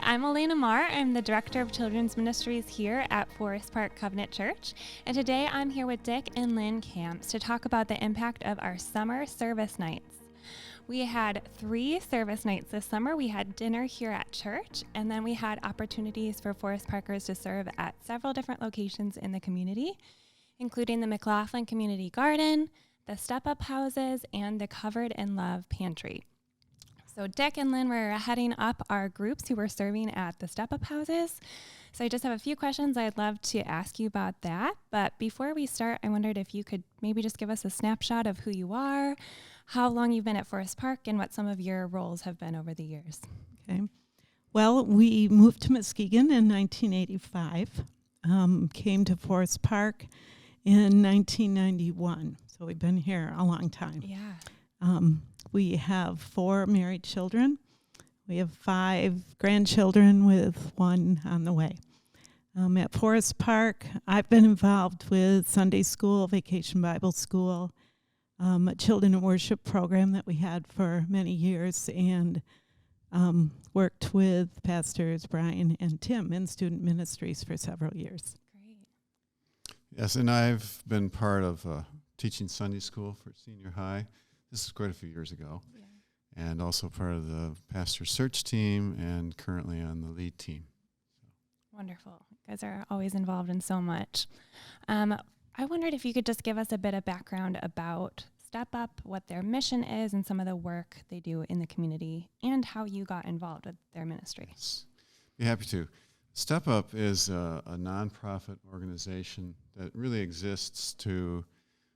I'm Elena Marr. I'm the Director of Children's Ministries here at Forest Park Covenant Church. And today I'm here with Dick and Lynn Kamps to talk about the impact of our summer service nights. We had 3 service nights this summer. We had dinner here at church, and then we had opportunities for Forest Parkers to serve at several different locations in the community, including the McLaughlin Community Garden, the Step Up Houses, and the Covered in Love Pantry. So Dick and Lynn were heading up our groups who were serving at the Step Up Houses. So I just have a few questions I'd love to ask you about that. But before we start, I wondered if you could maybe just give us a snapshot of who you are, how long you've been at Forest Park, and what some of your roles have been over the years. Okay. Well, we moved to Muskegon in 1985, came to Forest Park in 1991. So we've been here a long time. Yeah. We have 4 married children. We have 5 grandchildren with 1 on the way. At Forest Park, I've been involved with Sunday school, Vacation Bible School, a children and worship program that we had for many years, and worked with Pastors Brian and Tim in student ministries for several years. Great. Yes, and I've been part of teaching Sunday school for senior high. This is quite a few years ago. Yeah. And also part of the pastor search team and currently on the lead team. Wonderful. You guys are always involved in so much. I wondered if you could just give us a bit of background about Step Up, what their mission is, and some of the work they do in the community, and how you got involved with their ministry. Yes. Be happy to. Step Up is a nonprofit organization that really exists to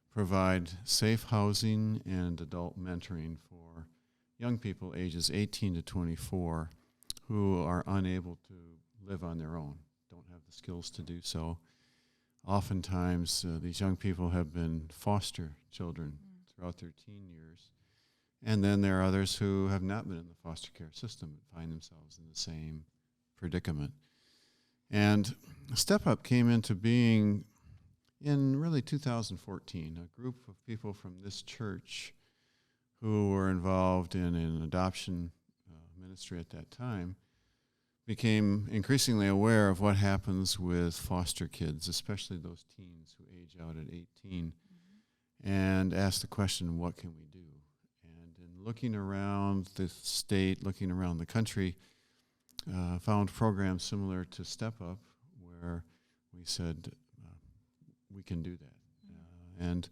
provide safe housing and adult mentoring for young people ages 18 to 24 who are unable to live on their own, don't have the skills to do so. Oftentimes, these young people have been foster children throughout their teen years. And then there are others who have not been in the foster care system and find themselves in the same predicament. And Step Up came into being in really 2014, a group of people from this church who were involved in an adoption ministry at that time became increasingly aware of what happens with foster kids, especially those teens who age out at 18, and asked the question, what can we do? And in looking around the state, looking around the country, found programs similar to Step Up where we said, we can do that. And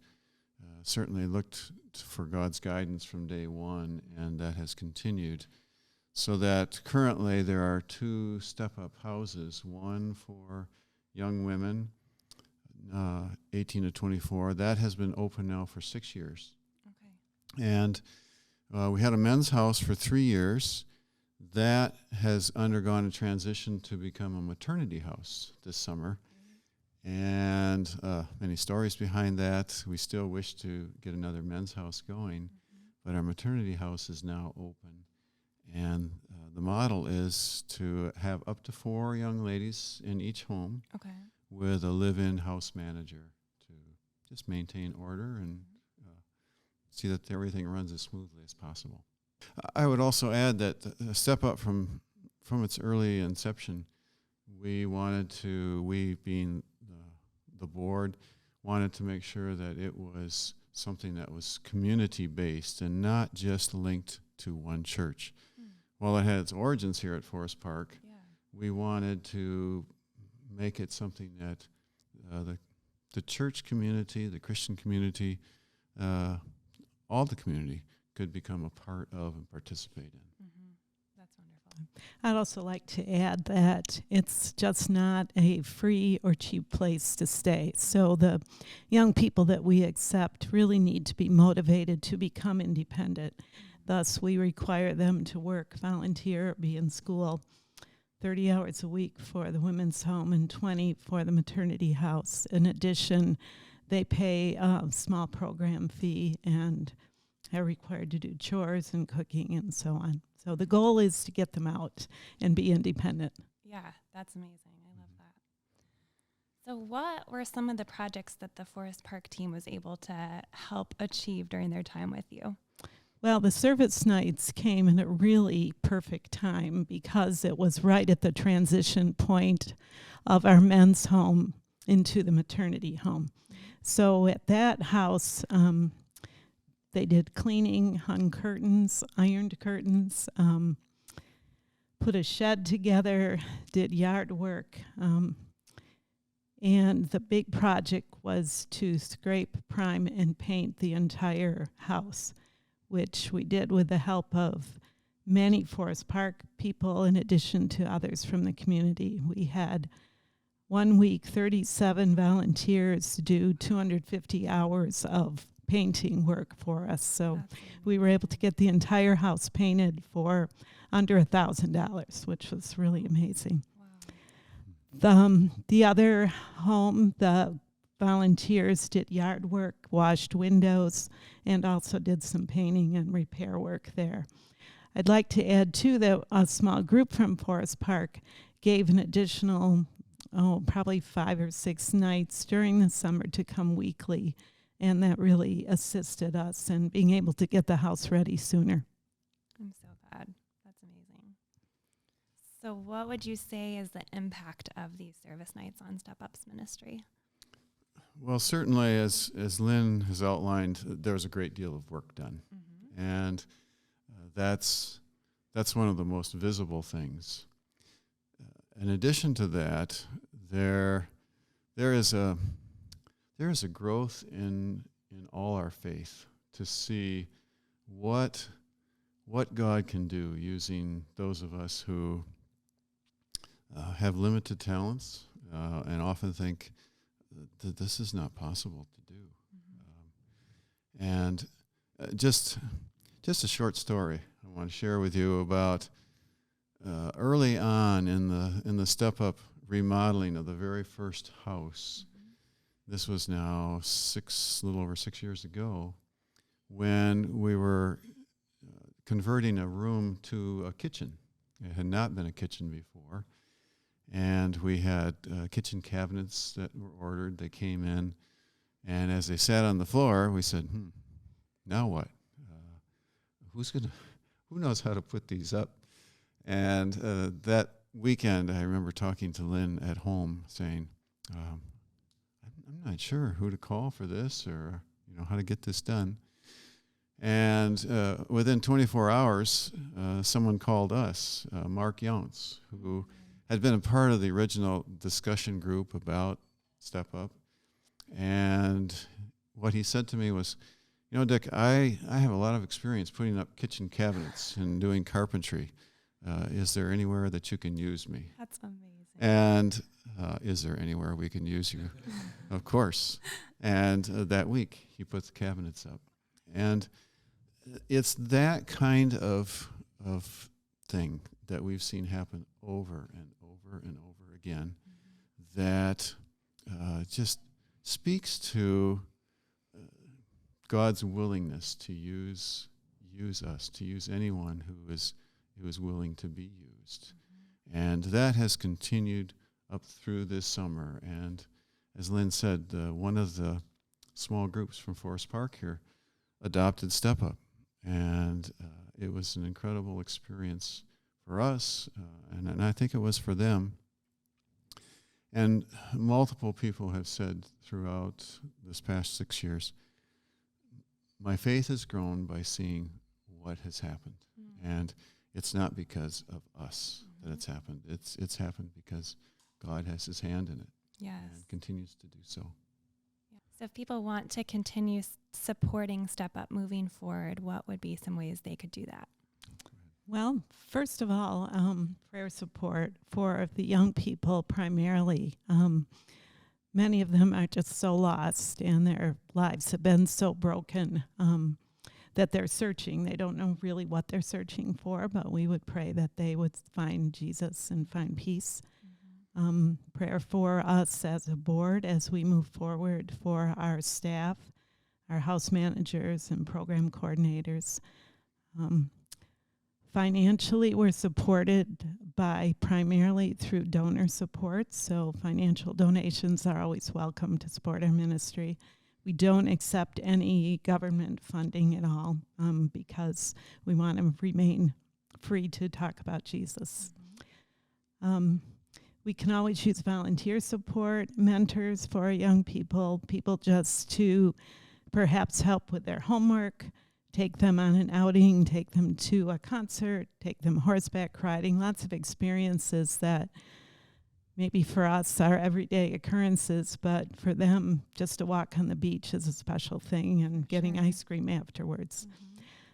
certainly looked for God's guidance from day one, and that has continued. So that currently there are 2 Step-Up houses, one for young women, 18 to 24. That has been open now for 6 years. Okay. And we had a men's house for 3 years. That has undergone a transition to become a maternity house this summer. And many stories behind that. We still wish to get another men's house going, but our maternity house is now open. And the model is to have up to 4 young ladies in each home with a live-in house manager to just maintain order and see that everything runs as smoothly as possible. I would also add that Step Up from its early inception, we being the board, wanted to make sure that it was something that was community-based and not just linked to one church. While it had its origins here at Forest Park, we wanted to make it something that the church community, the Christian community, all the community could become a part of and participate in. That's wonderful. I'd also like to add that it's just not a free or cheap place to stay. So the young people that we accept really need to be motivated to become independent. Thus, we require them to work, volunteer, be in school 30 hours a week for the women's home and 20 for the maternity house. In addition, they pay a small program fee and are required to do chores and cooking and so on. So the goal is to get them out and be independent. Yeah, that's amazing. I love that. So what were some of the projects that the Forest Park team was able to help achieve during their time with you? Well, the service nights came in a really perfect time because it was right at the transition point of our men's home into the maternity home. So at that house, they did cleaning, hung curtains, ironed curtains, put a shed together, did yard work. And the big project was to scrape, prime, and paint the entire house, which we did with the help of many Forest Park people in addition to others from the community. We had 1 week, 37 volunteers do 250 hours of painting work for us. So we were able to get the entire house painted for under $1,000, which was really amazing. The other home, the volunteers did yard work, washed windows, and also did some painting and repair work there. I'd like to add, too, that a small group from Forest Park gave an additional, probably 5 or 6 nights during the summer to come weekly, and that really assisted us in being able to get the house ready sooner. I'm so glad. That's amazing. So what would you say is the impact of these service nights on Step Up's ministry? Well, certainly, as Lynn has outlined, there was a great deal of work done. And that's one of the most visible things. In addition to that, there is a growth in all our faith to see what God can do using those of us who have limited talents and often think that this is not possible to do. And just a short story I want to share with you about early on in the Step Up remodeling of the very first house. This was now a little over 6 years ago, when we were converting a room to a kitchen. It had not been a kitchen before. And we had kitchen cabinets that were ordered. They came in, and as they sat on the floor, we said, now what? Who knows how to put these up? And that weekend, I remember talking to Lynn at home, saying, I'm not sure who to call for this, or how to get this done. And within 24 hours, someone called us, Mark Younts, who had been a part of the original discussion group about Step Up. And what he said to me was, Dick, I have a lot of experience putting up kitchen cabinets and doing carpentry. Is there anywhere that you can use me? That's amazing. And is there anywhere we can use you? Of course. And that week, he put the cabinets up. And it's that kind of thing that we've seen happen over and over and over again that just speaks to God's willingness to use us, to use anyone who is willing to be used. And that has continued up through this summer. And as Lynn said, one of the small groups from Forest Park here adopted Step Up. And it was an incredible experience for us, and I think it was for them. And multiple people have said throughout this past 6 years, my faith has grown by seeing what has happened. And it's not because of us that it's happened. It's happened because God has his hand in it. Yes. And continues to do so. So if people want to continue supporting Step Up moving forward, what would be some ways they could do that? Well, first of all, prayer support for the young people primarily. Many of them are just so lost, and their lives have been so broken that they're searching. They don't know really what they're searching for, but we would pray that they would find Jesus and find peace. Prayer for us as a board as we move forward, for our staff, our house managers and program coordinators. Financially, we're supported by primarily through donor support, so financial donations are always welcome to support our ministry. We don't accept any government funding at all because we want to remain free to talk about Jesus. We can always use volunteer support, mentors for our young people just to perhaps help with their homework, take them on an outing, take them to a concert, take them horseback riding, lots of experiences that maybe for us are everyday occurrences, but for them, just a walk on the beach is a special thing, and getting ice cream afterwards.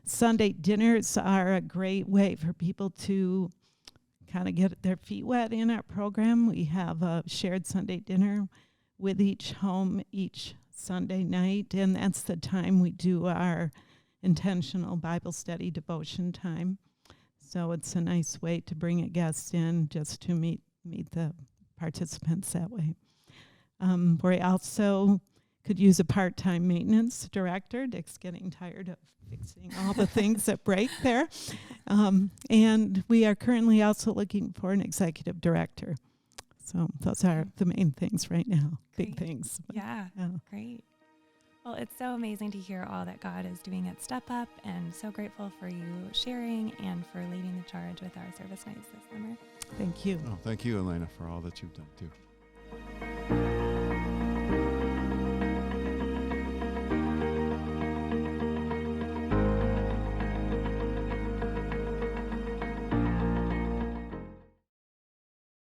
Sunday dinners are a great way for people to kind of get their feet wet in our program. We have a shared Sunday dinner with each home each Sunday night, and that's the time we do our intentional Bible study devotion time. So it's a nice way to bring a guest in just to meet the participants that way. We also could use a part-time maintenance director. Dick's getting tired of fixing all the things that break there. And we are currently also looking for an executive director. So those are the main things right now, big things. Yeah, great. Well, it's so amazing to hear all that God is doing at Step Up, and so grateful for you sharing and for leading the charge with our service nights this summer. Thank you. Oh, thank you, Elena, for all that you've done, too.